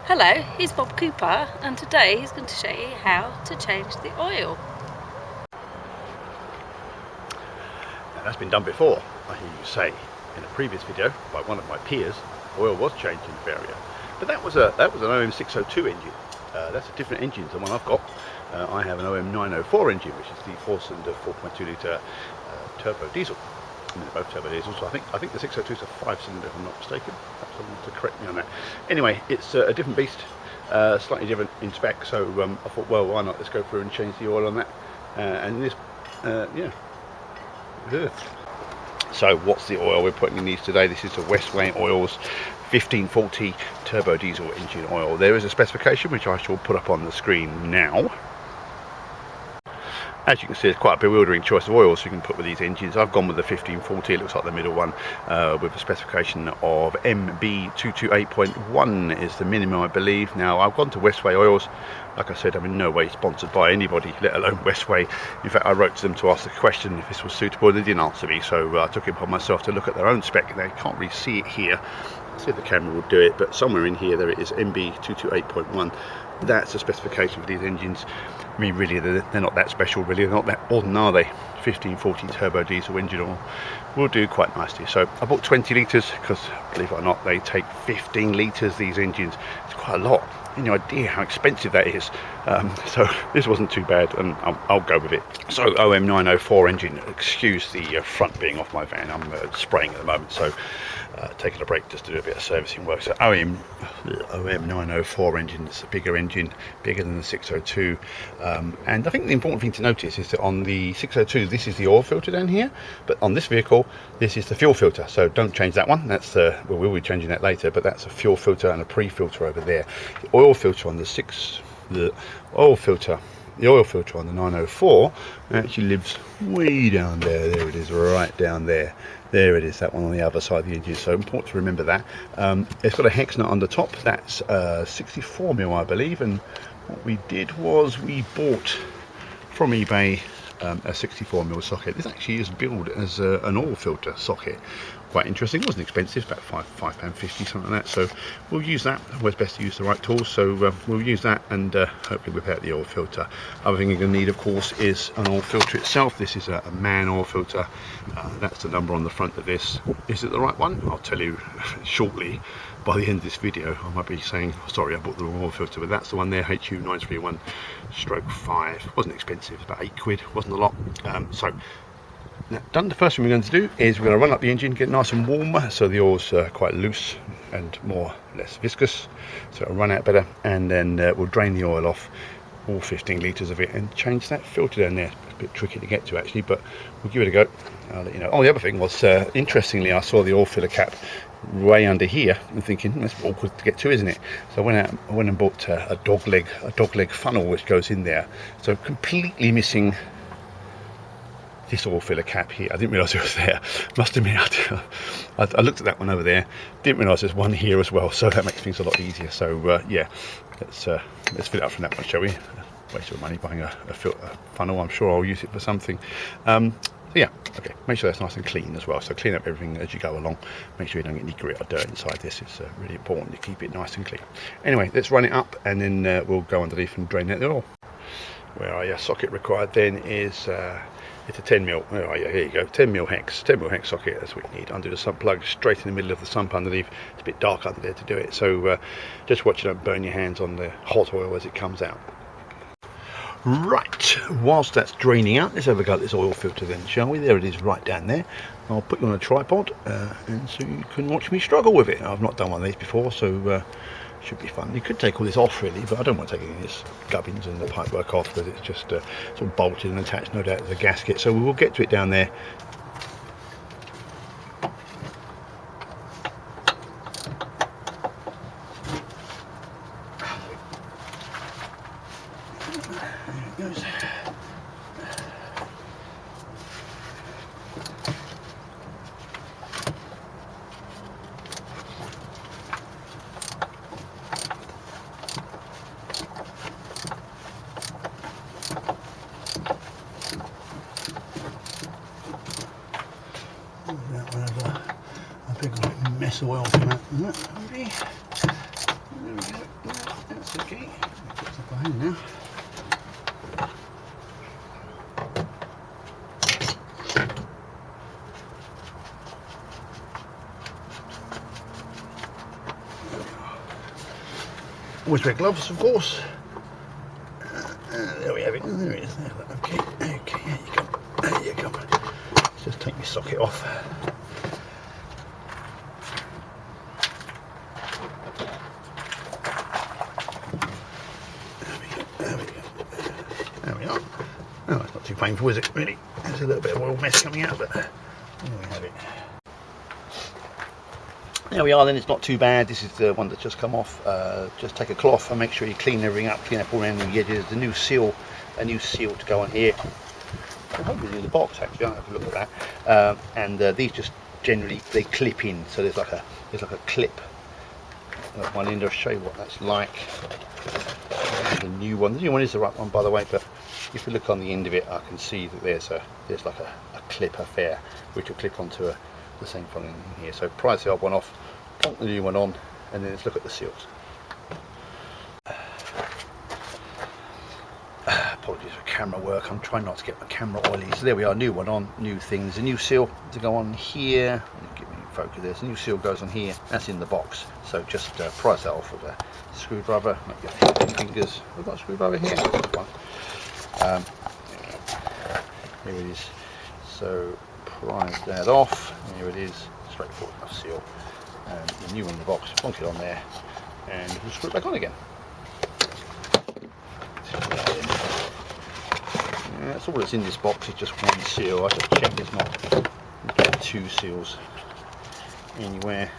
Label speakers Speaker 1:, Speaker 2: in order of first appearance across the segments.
Speaker 1: Hello, he's Bob Cooper, and today he's going to show you how to change the oil.
Speaker 2: Now, that's been done before. I hear you say in a previous video by one of my peers, oil was changed in the Vario, but that was an OM602 engine. That's a different engine than the one I've got. I have an OM904 engine, which is the 4-cylinder 4.2 litre turbo diesel. I mean, they're both turbo diesels, so I think the 602 is a 5-cylinder, if I'm not mistaken. Perhaps someone to correct me on that. Anyway, it's a different beast, slightly different in spec. So I thought, well, why not? Let's go through and change the oil on that. And this, yeah. So what's the oil we're putting in these today? This is the Westway Oils 1540 turbo diesel engine oil. There is a specification which I shall put up on the screen now. As you can see, it's quite a bewildering choice of oils you can put with these engines. I've gone with the 1540, it looks like the middle one, with a specification of MB228.1 is the minimum, I believe. Now, I've gone to Westway Oils. Like I said, I'm in no way sponsored by anybody, let alone Westway. In fact, I wrote to them to ask the question if this was suitable. They didn't answer me, so I took it upon myself to look at their own spec. They can't really see it here. See if the camera will do it, but somewhere in here there it is, MB228.1. That's the specification for these engines. I mean, really, they're not that special, really. They're not that modern, are they? 1540 turbo diesel engine oil will do quite nicely. So I bought 20 litres because, believe it or not, they take 15 litres, these engines. It's quite a lot. No idea how expensive that is. So this wasn't too bad, and I'll go with it. So OM904 engine, excuse the front being off my van. I'm spraying at the moment, so taking a break just to do a bit of servicing work. So OM904 engine, it's a bigger engine, bigger than the 602. And I think the important thing to notice is that on the 602, this is the oil filter down here, but on this vehicle, this is the fuel filter. So don't change that one. That's well, we'll be changing that later, but that's a fuel filter and a pre-filter over there. The oil filter on the oil filter on the 904 actually lives way down there. There it is, right down there. There it is, that one on the other side of the engine. So important to remember that. It's got a hex nut on the top. That's 64mm, I believe. And what we did was we bought from eBay a 64mm socket. This actually is billed as an oil filter socket. Quite interesting. It wasn't expensive, about £5.50, something like that. So we'll use that. Always best to use the right tools. So we'll use that, and hopefully whip out the oil filter. Other thing you're going to need, of course, is an oil filter itself. This is a MAN oil filter. That's the number on the front of this. Is it the right one? I'll tell you shortly. By the end of this video, I might be saying, sorry, I bought the wrong oil filter, but that's the one there, HU931/5. Wasn't expensive, about £8, wasn't a lot. So now, done. The first thing we're going to do is we're going to run up the engine, get nice and warm, so the oil's quite loose and less viscous, so it'll run out better, and then we'll drain the oil off, all 15 litres of it, and change that filter down there. It's a bit tricky to get to actually, but we'll give it a go. I'll let you know. Oh, the other thing was, interestingly, I saw the oil filler cap way under here. I'm thinking, that's awkward to get to, isn't it? So I went and bought a dog leg funnel which goes in there. So completely missing this oil filler cap here. I didn't realise it was there. Must admit, I looked at that one over there. Didn't realise there's one here as well. So that makes things a lot easier. So yeah, let's fill it up from that one, shall we? Waste of money buying a funnel. I'm sure I'll use it for something. Yeah, okay, make sure that's nice and clean as well. So clean up everything as you go along. Make sure you don't get any grit or dirt inside this. It's really important to keep it nice and clean. Anyway, let's run it up, and then we'll go underneath and drain out the oil. Where our socket required then is it's a 10mm. Where are you? Here you go. 10mm hex socket. That's what you need. Undo the sump plug straight in the middle of the sump underneath. It's a bit dark under there to do it. So just watch you don't burn your hands on the hot oil as it comes out. Right, whilst that's draining out, let's have a go at this oil filter then, shall we? There it is, right down there. I'll put you on a tripod, and so you can watch me struggle with it. I've not done one of these before, so should be fun. You could take all this off really, but I don't want to take any of this gubbins and the pipework off, because it's just sort of bolted and attached, no doubt, to the gasket. So we will get to it down there. There it goes. A big mess of oil come out from that. There we go. Okay, put it behind now. Always wear gloves, of course. There we have it. There it is. Okay, okay, there you go. There you go. Just take your socket off. There we go. There we are. Oh, it's not too painful, is it? Really? There's a little bit of oil mess coming out, but there we have it. There we are then, it's not too bad. This is the one that's just come off. Just take a cloth and make sure you clean everything up, clean up all around the edges. The new seal, a new seal to go on here. Well, hopefully in the box actually, I'll have a look at that. And these just generally, they clip in, so there's like a clip at one end. I'll show you what that's like. The new one is the right one, by the way, but if you look on the end of it, I can see that there's like a clip affair which will clip onto the same thing in here. So prise the old one off, plonk the new one on, and then let's look at the seals. Apologies for camera work, I'm trying not to get my camera oily. So there we are, new one on, new things. A new seal to go on here. Give me focus. There's a new seal goes on here. That's in the box. So just prise that off with a screwdriver. Make your fingers. We've got a screwdriver here. Here it is. So prise that off. Here it is. Straightforward enough seal. And the new one in the box. Plonk it on there, and we'll screw it back on again. That's all that's in this box, is just one seal. I just check there's not two seals anywhere.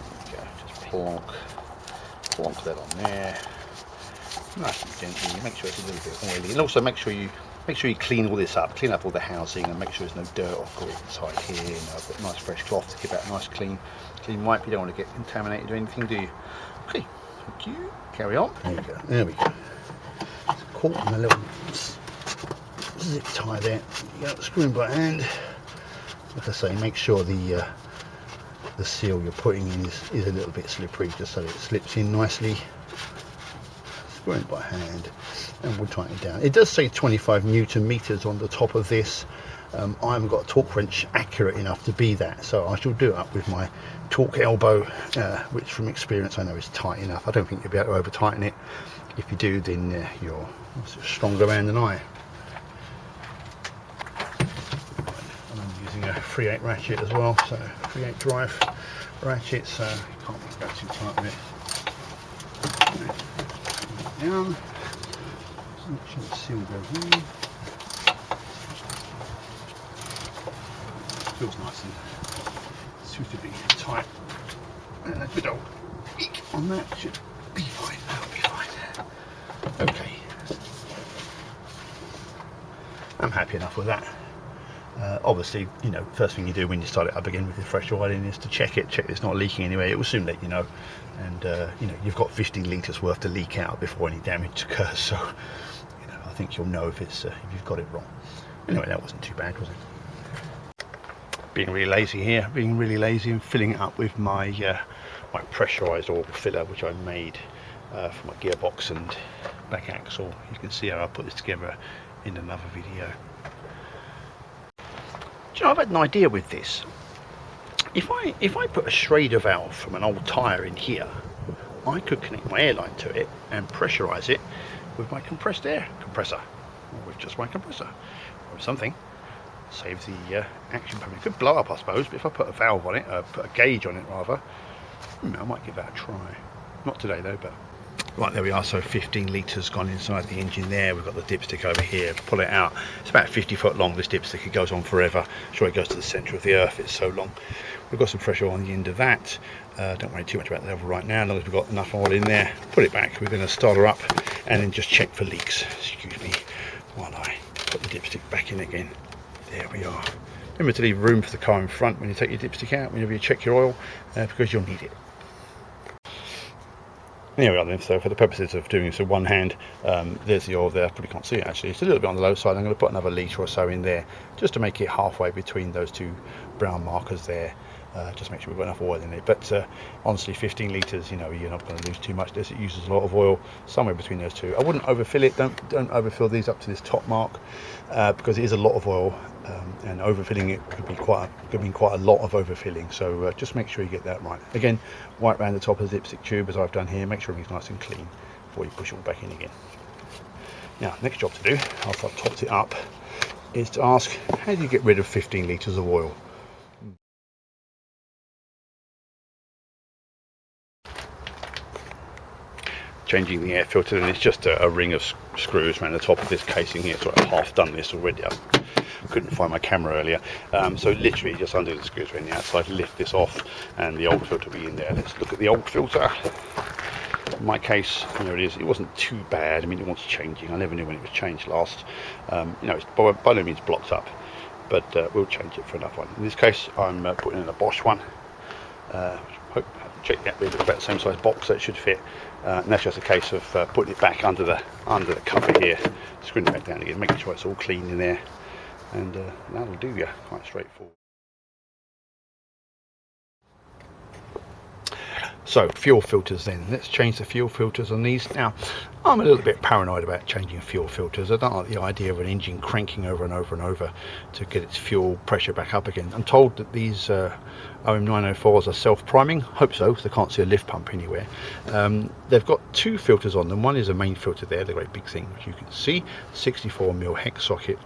Speaker 2: There we go, just plonk that on there. Nice and gently, make sure it's a little bit oily. And also make sure you clean all this up, clean up all the housing, and make sure there's no dirt or grit inside here. You know, I've got a nice fresh cloth to give that a nice clean wipe. You don't want to get contaminated or anything, do you? Okay, thank you. Carry on. There we go. There we go. Caught in a little zip tie there. You got the screw in by hand. Like I say, make sure the seal you're putting in is a little bit slippery, just so it slips in nicely. Screw in by hand, and we'll tighten it down. It does say 25 Newton meters on the top of this. I haven't got a torque wrench accurate enough to be that, so I shall do it up with my torque elbow, which from experience I know is tight enough. I don't think you'll be able to over tighten it. If you do, then you're a stronger man than I. And I'm using a 3/8 ratchet as well, so 3/8 drive ratchet, so you can't go too tight with it. Down. Make sure the seal goes in. Feels nice and suitably tight. And a good old eek on that should be fine. That'll be fine. Okay. I'm happy enough with that. Obviously, you know, first thing you do when you start it up again with the fresh oil in is to check it's not leaking anyway. It will soon let you know. And you know, you've got 15 litres worth to leak out before any damage occurs. So, you know, I think you'll know if you've got it wrong. Anyway, that wasn't too bad, was it? Being really lazy here, and filling it up with my my pressurized oil filler, which I made for my gearbox and back axle. You can see how I put this together in another video. Do you know, I've had an idea with this. If I put a Schrader valve from an old tyre in here, I could connect my airline to it and pressurize it with my compressed air compressor, or with just my compressor, or something. Saves the action pump. It could blow up, I suppose, but if I put a valve on it, put a gauge on it rather, I might give that a try. Not today though, but... Right, there we are, so 15 litres gone inside the engine there. We've got the dipstick over here, pull it out. It's about 50 foot long, this dipstick. It goes on forever. Sure, it goes to the centre of the earth, it's so long. We've got some fresh oil on the end of that. Don't worry too much about the level right now, as long as we've got enough oil in there. Put it back, we're going to start her up and then just check for leaks. Excuse me, while I put the dipstick back in again. There we are. Remember to leave room for the car in front when you take your dipstick out, whenever you check your oil, because you'll need it. There we are then, so for the purposes of doing this with one hand, there's the oil there. I probably can't see it actually, it's a little bit on the low side. I'm going to put another litre or so in there, just to make it halfway between those two brown markers there. Just make sure we've got enough oil in it. But honestly, 15 litres, you know, you're not going to lose too much. It uses a lot of oil, somewhere between those two. I wouldn't overfill it. Don't overfill these up to this top mark, because it is a lot of oil, and overfilling it could be quite a lot of overfilling. So just make sure you get that right. Again, wipe around the top of the dipstick tube as I've done here. Make sure everything's nice and clean before you push it all back in again. Now, next job to do after I've topped it up is to ask, how do you get rid of 15 litres of oil? Changing the air filter, and it's just a ring of screws around the top of this casing here. So I've half done this already. I couldn't find my camera earlier, so literally just undo the screws around the outside, lift this off, and the old filter will be in there. Let's look at the old filter. In my case, there it is. It wasn't too bad. I mean, it wants changing. I never knew when it was changed last. You know, it's by no means blocked up, but we'll change it for another one. In this case, I'm putting in a Bosch one. Check that, it's about the same size box, so it should fit. And that's just a case of putting it back under the cover here, screwing it back down again, making sure it's all clean in there, and that'll do you. Quite straightforward. So fuel filters then. Let's change the fuel filters on these. Now, I'm a little bit paranoid about changing fuel filters. I don't like the idea of an engine cranking over and over and over to get its fuel pressure back up again. I'm told that these OM904s are self-priming. Hope so, because I can't see a lift pump anywhere. They've got two filters on them. One is a main filter there, the great big thing, which you can see, 64mm hex socket.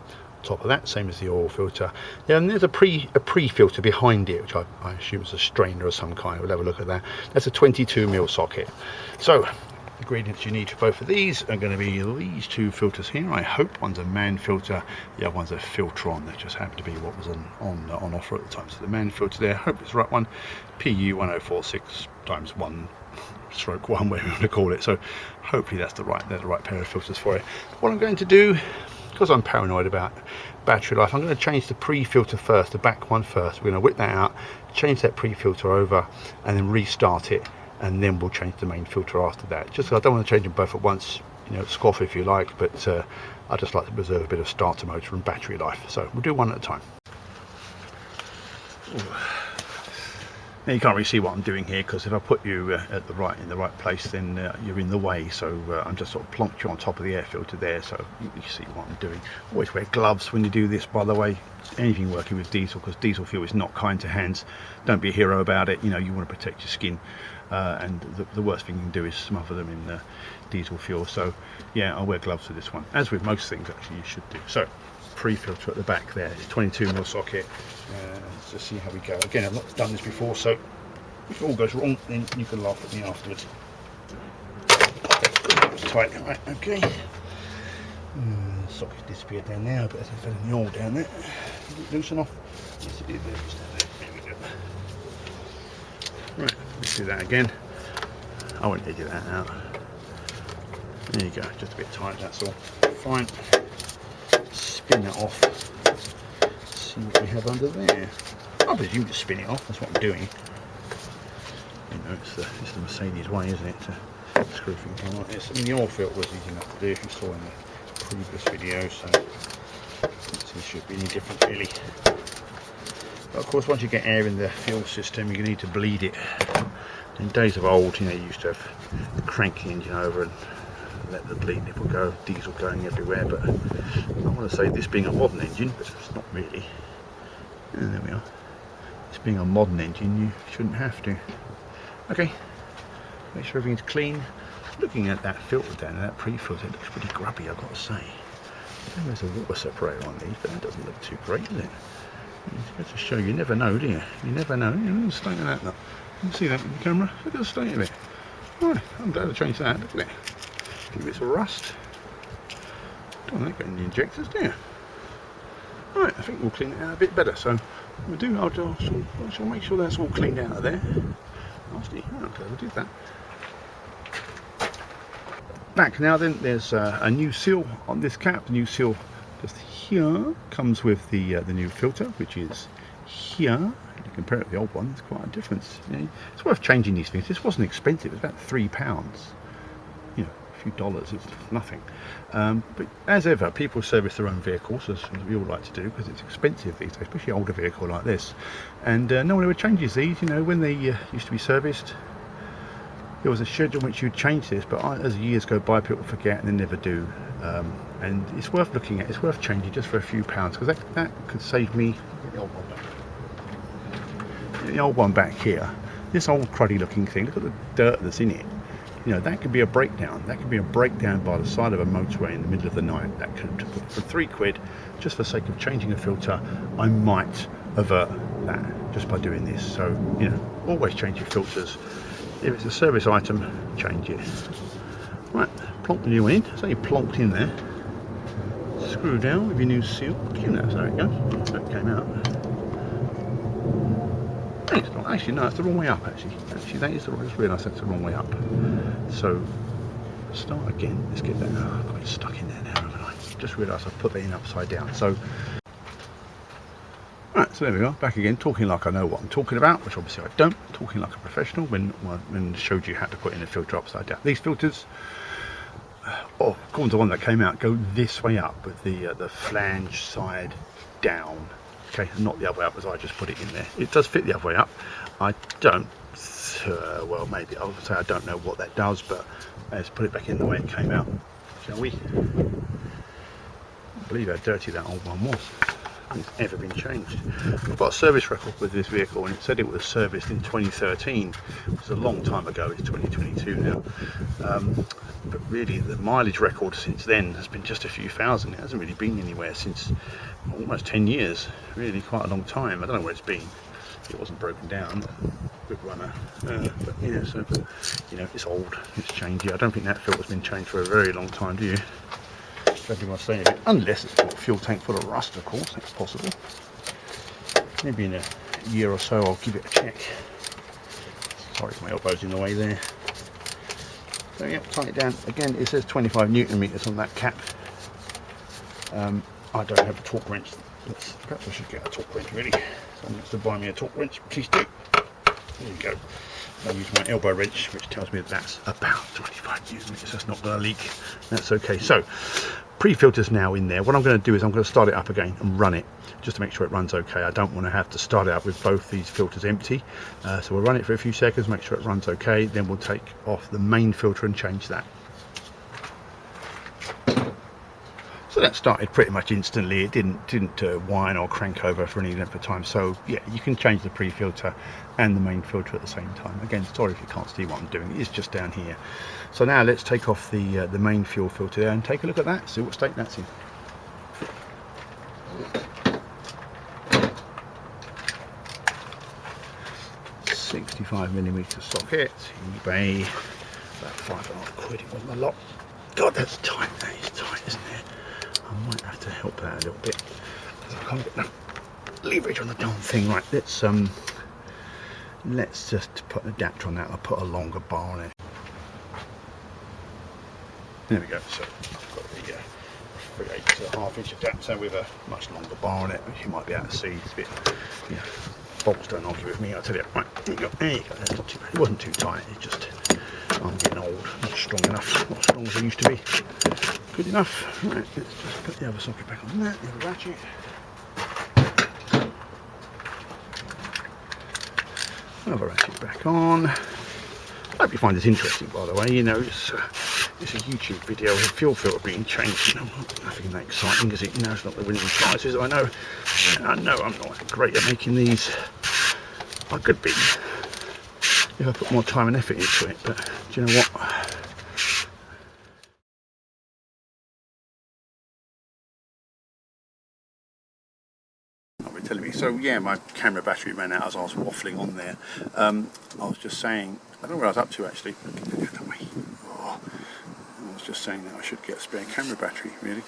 Speaker 2: Top of that, same as the oil filter. Yeah, and there's a pre-filter behind it, which I assume is a strainer of some kind. We'll have a look at that. That's a 22mm socket. So the ingredients you need for both of these are going to be these two filters here. I hope one's a man filter, the other one's a filter on. That just happened to be what was on offer at the time. So the man filter there, hope it's the right one, PU 1046 times 1 stroke 1, whatever you want to call it. So hopefully that's the right pair of filters for it. What I'm going to do, because I'm paranoid about battery life, I'm going to change the pre-filter first, the back one first. We're going to whip that out, change that pre-filter over, and then restart it, and then we'll change the main filter after that. Just because I don't want to change them both at once, you know, scoff if you like, but I just like to preserve a bit of starter motor and battery life. So we'll do one at a time. Ooh. Now you can't really see what I'm doing here, because if I put you in the right place, then you're in the way. So I'm just sort of plonked you on top of the air filter there, so you see what I'm doing. Always wear gloves when you do this, by the way. Anything working with diesel, because diesel fuel is not kind to hands. Don't be a hero about it. You know, you want to protect your skin, and the worst thing you can do is smother them in diesel fuel. So yeah, I'll wear gloves for this one, as with most things actually you should do. So pre-filter at the back there, it's 22mm socket. Let's just see how we go. Again, I've not done this before, so if it all goes wrong, then you can laugh at me afterwards. Tight, right, okay. Socket's disappeared down there, but there's a bit of the oil down there. Did it loosen off? Yes, it did. There we go. Right, let's do that again. I won't edit that out. There you go, just a bit tight, that's all. Fine. Spin that off. See what we have under there. I presume to spin it off, that's what I'm doing. You know, it's the Mercedes way, isn't it, to screw things on like this. I mean, the oil filter was easy enough to do, if you saw in the previous video, so it shouldn't be any different really. But of course, once you get air in the fuel system, you need to bleed it. In days of old, you know, you used to have crank the engine over and let the bleed nipple go, diesel going everywhere. But I want to say, this being a modern engine, but it's not really. And there we are. This being a modern engine, you shouldn't have to. Okay, make sure everything's clean. Looking at that filter down there, that pre-filter, it looks pretty grubby, I've got to say. There's a water separator on these, but that doesn't look too great, does it? It's to show you never know, do you? You never know. Look at the state of that now. You can see that in the camera. Look at the state of it. Right, I'm glad I changed that. Look at it. A few bits of rust. Don't want that getting the injectors, do you? Right, I think we'll clean it out a bit better. So what we'll do, I'll make sure that's all cleaned out of there. Nasty. Okay, we'll do that. Back now then, there's a new seal on this cap. The new seal just here comes with the new filter, which is here. You compare it with the old one, there's quite a difference. You know, it's worth changing these things. This wasn't expensive, it was about £3. You know, few dollars, it's nothing. But as ever, people service their own vehicles, as we all like to do, because it's expensive these days, especially an older vehicle like this. And no one ever changes these. You know, when they used to be serviced, there was a schedule in which you'd change this, but as the years go by, people forget and they never do. And it's worth looking at, it's worth changing just for a few pounds, because that could save me the old one back here. This old cruddy looking thing, look at the dirt that's in it. You know, that could be a breakdown. That could be a breakdown by the side of a motorway in the middle of the night. That could, for £3, just for the sake of changing a filter, I might avert that just by doing this. So, you know, always change your filters. If it's a service item, change it. Right, plonk the new one in. So you plonked in there. Screw down with your new seal. That's how it goes. That came out. It's not, actually, no, it's the wrong way up. Actually, that is the wrong. I just realised that's the wrong way up. So start again. Let's get that. Oh, I've got it stuck in there now, haven't I? Just realised I've put that in upside down. So. Right, so there we are, back again, talking like I know what I'm talking about, which obviously I don't, talking like a professional when I showed you how to put in a filter upside down. These filters, according to the one that came out, go this way up with the flange side down, okay, not the other way up as I just put it in there. It does fit the other way up. I don't, well, maybe I'll say I don't know what that does, but let's put it back in the way it came out, shall we? I believe how dirty that old one was. It's ever been changed. I've got a service record with this vehicle, and it said it was serviced in 2013, which is a long time ago. It's 2022 now, but really the mileage record since then has been just a few thousand. It hasn't really been anywhere since almost 10 years, really quite a long time. I don't know where it's been. It wasn't broken down, good runner, but yeah, so, but, you know, it's old, it's changed. I don't think that filter's been changed for a very long time, do you? Don't think I'll say anything, unless it's got a fuel tank full of rust, of course. That's possible. Maybe in a year or so I'll give it a check. Sorry if my elbow's in the way there. So yeah, tighten it down. Again, it says 25 Newton meters on that cap. I don't have a torque wrench. Perhaps I should get a torque wrench, really. Someone wants to buy me a torque wrench, please do. There you go. I use my elbow wrench, which tells me that's about 25 Newton meters. That's not going to leak. That's okay. So, pre-filter's now in there. What I'm going to do is I'm going to start it up again and run it, just to make sure it runs okay. I don't want to have to start it up with both these filters empty. So we'll run it for a few seconds, make sure it runs okay. Then we'll take off the main filter and change that. So that started pretty much instantly. It didn't whine or crank over for any length of time. So yeah, you can change the pre-filter and the main filter at the same time. Again, sorry if you can't see what I'm doing. It's just down here. So now let's take off the main fuel filter there and take a look at that. See what state that's in. £65mm socket, eBay, about £5.5. It wasn't a lot. God, that's tight. That is tight, isn't it? I might have to help that a little bit because I can't get enough leverage on the darn thing. Right, let's just put an adapter on that. I'll put a longer bar on it. There we go. So I've got the 3/8.5 inch adapter with a much longer bar on it, which you might be able to see. It's a bit, you know, bolts don't argue with me, I'll tell you. Right, there you go. There you go. That's not too bad. It wasn't too tight. It just, I'm getting old, not strong enough, not as strong as I used to be. Good enough. Right, let's just put the other socket back on that, the other ratchet. Another ratchet back on. I hope you find this interesting, by the way. You know, it's a YouTube video of a fuel filter being changed. You know, nothing that exciting, is it? You know, it's not the winning prizes. I know I'm not great at making these. I could be if I put more time and effort into it, but do you know what? Telling me. So yeah, my camera battery ran out as I was waffling on there. I was just saying, I don't know what I was up to actually. I was just saying that I should get a spare camera battery, really.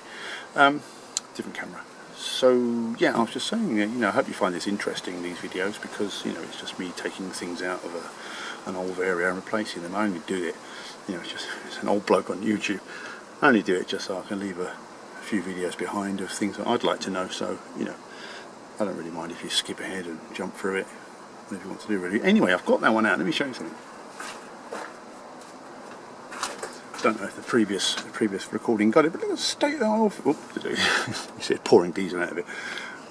Speaker 2: Different camera. So yeah, I was just saying, you know, I hope you find this interesting, these videos, because you know it's just me taking things out of an old Vario and replacing them. I only do it, you know, it's an old bloke on YouTube. I only do it just so I can leave a few videos behind of things that I'd like to know. So you know, I don't really mind if you skip ahead and jump through it, whatever you want to do really. Anyway, I've got that one out. Let me show you something. don't know if the previous recording got it, but look at the state of you see it pouring diesel out of it.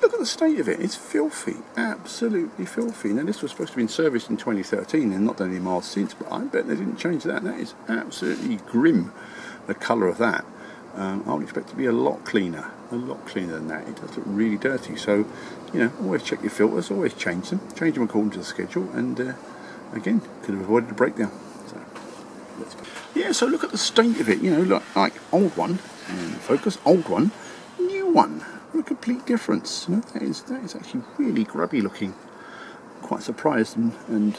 Speaker 2: Look at the state of it. It's filthy, absolutely filthy. Now this was supposed to be serviced in 2013 and not done any miles since, but I bet they didn't change that. That is absolutely grim, the colour of that. I would expect it to be a lot cleaner than that. It does look really dirty. So, you know, always check your filters, always change them according to the schedule, and again, could have avoided a breakdown. So, yeah, so look at the state of it. You know, like old one, and focus, old one, new one. A complete difference. You know, that is actually really grubby looking. Quite surprised and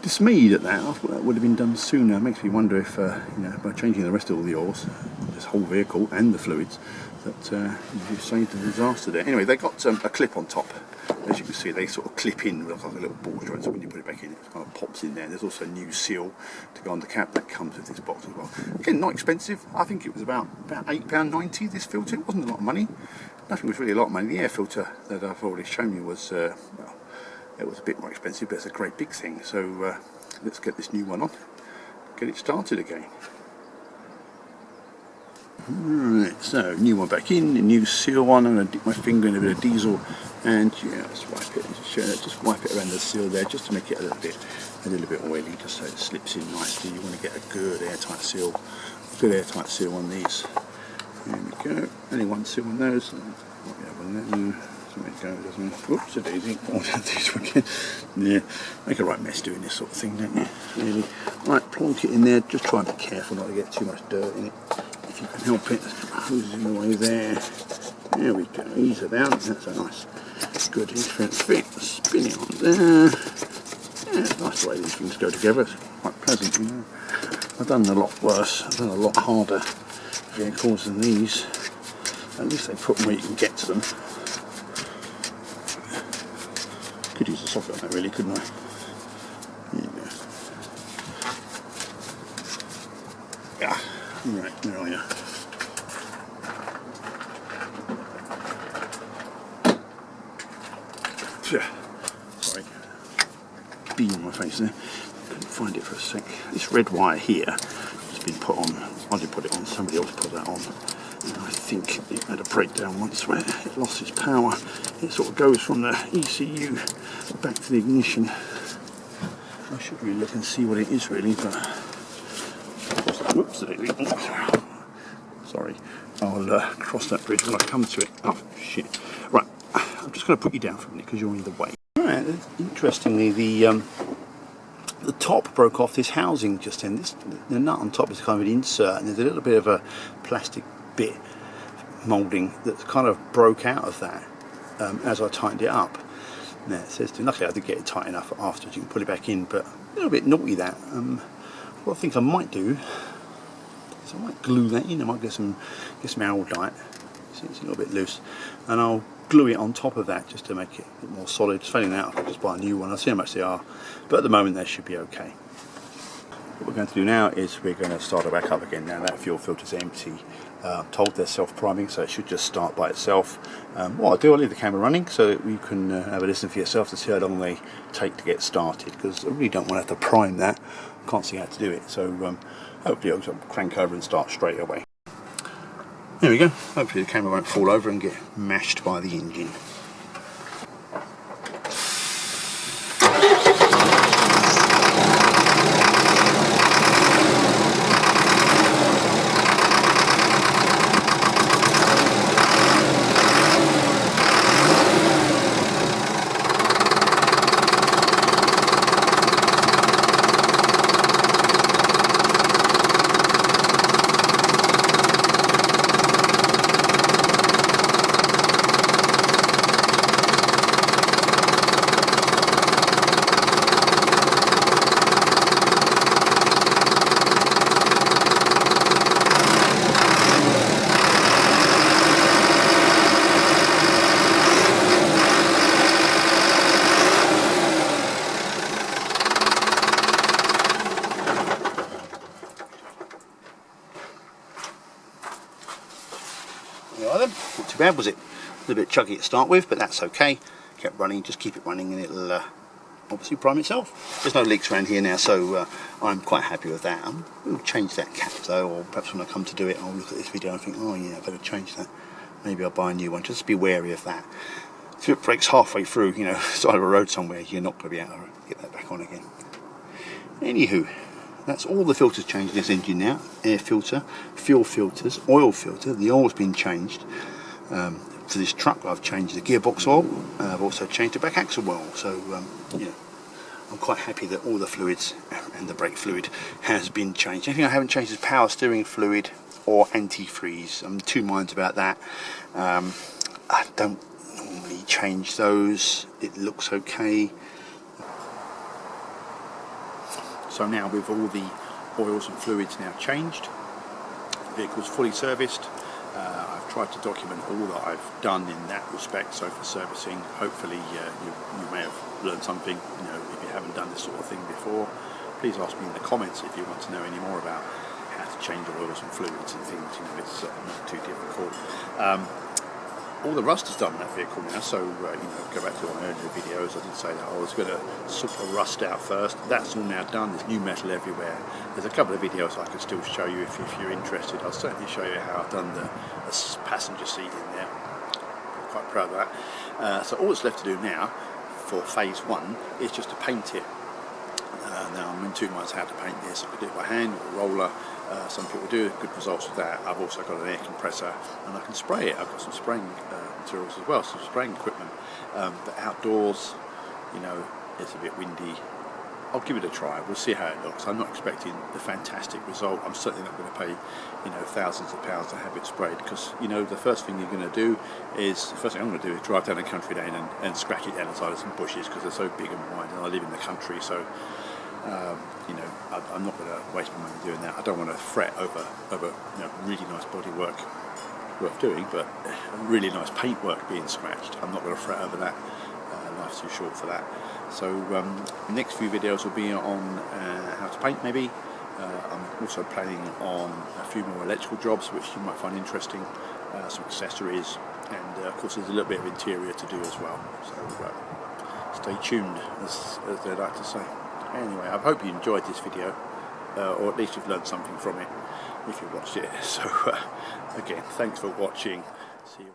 Speaker 2: dismayed at that. I thought that would have been done sooner. It makes me wonder if, you know, by changing the rest of all the oils, this whole vehicle and the fluids, that you've saved a disaster there. Anyway, they got a clip on top. As you can see, they sort of clip in with like a little ball joint, so when you put it back in, it kind of pops in there. There's also a new seal to go on the cap that comes with this box as well. Again, not expensive. I think it was about £8.90, this filter. It wasn't a lot of money. Nothing was really a lot of money. The air filter that I've already shown you was, well, it was a bit more expensive, but it's a great big thing. So let's get this new one on, get it started again. Right, so new one back in, a new seal one. I'm going to dip my finger in a bit of diesel and yeah, just wipe it. Just wipe it around the seal there, just to make it a little bit oily, just so it slips in nicely. You want to get a good airtight seal, on these. There we go. Only one seal on those. There we go, doesn't it? Oops, a daisy. Yeah, make a right mess doing this sort of thing, don't you? Really. Right, plonk it in there. Just try and be careful not to get too much dirt in it. If you can help it, hose in the way there. There we go. Ease it out. That's a nice, good entrance fit. Spin it on there. Yeah, nice the way these things go together. It's quite pleasant, you know. I've done a lot worse. I've done a lot harder vehicles than these. At least they put them where you can get to them. Could use a socket on that really, couldn't I? There you go. Yeah. Right, where are you? Sorry. Bee on my face there. Couldn't find it for a sec. This red wire here has been put on. I didn't put it on, somebody else put that on. And I think it had a breakdown once where it lost its power. It sort of goes from the ECU back to the ignition. I should really look and see what it is really, but whoops, sorry, I'll cross that bridge when I come to it. Oh shit! Right, I'm just going to put you down for a minute because you're in the way. Right, interestingly, the top broke off this housing just then. The nut on top is kind of an insert, and there's a little bit of a plastic bit moulding that kind of broke out of that as I tightened it up. Now it says, luckily I did get it tight enough afterwards, you can put it back in, but a little bit naughty that. What I think I might do is I might glue that in. I might get some Araldite. See, it's a little bit loose, and I'll glue it on top of that just to make it a bit more solid. Failing that, I'll just buy a new one. I'll see how much they are, but at the moment they should be okay. What we're going to do now is we're going to start it back up again. Now that fuel filter is empty. I'm told they're self-priming, so it should just start by itself. What I'll do, I'll leave the camera running so that you can have a listen for yourself to see how long they take to get started, because I really don't want to have to prime that. I can't see how to do it, so hopefully I'll just crank over and start straight away. There we go. Hopefully the camera won't fall over and get mashed by the engine. Not too bad, was it? A little bit chuggy to start with, but that's okay. Kept running, just keep it running and it'll obviously prime itself. There's no leaks around here now, so I'm quite happy with that. We'll change that cap though, or perhaps when I come to do it I'll look at this video and think, oh yeah, I better change that. Maybe I'll buy a new one. Just be wary of that. If it breaks halfway through, you know, side of a road somewhere, you're not going to be able to get that back on again. Anywho, that's all the filters changed in this engine now. Air filter, fuel filters, oil filter. The oil's been changed. For this truck I've changed the gearbox oil. I've also changed the back axle oil. So, you know, I'm quite happy that all the fluids and the brake fluid has been changed. The only thing I haven't changed is power steering fluid or antifreeze. I'm in two minds about that. I don't normally change those. It looks okay. So now with all the oils and fluids now changed, the vehicle's fully serviced. I've tried to document all that I've done in that respect. So for servicing, hopefully you may have learned something. You know, if you haven't done this sort of thing before, please ask me in the comments if you want to know any more about how to change oils and fluids and things. You know, it's not too difficult. All the rust is done in that vehicle now, so you know, go back to my earlier videos. I did say that I was going to sort the rust out first. That's all now done. There's new metal everywhere. There's a couple of videos I can still show you if you're interested. I'll certainly show you how I've done the passenger seat in there. I'm quite proud of that. So all that's left to do now for phase one is just to paint it. Now I'm in two minds how to paint this. I could do it by hand or roller. Some people do good results with that. I've also got an air compressor and I can spray it. I've got some spraying materials as well, some spraying equipment. But outdoors, you know, it's a bit windy. I'll give it a try. We'll see how it looks. I'm not expecting the fantastic result. I'm certainly not going to pay, you know, thousands of pounds to have it sprayed, because, you know, the first thing you're going to do is, the first thing I'm going to do is drive down a country lane and scratch it down the side of some bushes, because they're so big and wide, and I live in the country, so you know, I'm not going to waste my money doing that. I don't want to fret over you know, really nice bodywork worth doing, but really nice paintwork being scratched. I'm not going to fret over that. Life's too short for that. So next few videos will be on how to paint maybe. I'm also planning on a few more electrical jobs which you might find interesting, some accessories, and of course there's a little bit of interior to do as well. So stay tuned, as they like to say. Anyway, I hope you enjoyed this video, or at least you've learned something from it if you watched it. So again, thanks for watching. See you on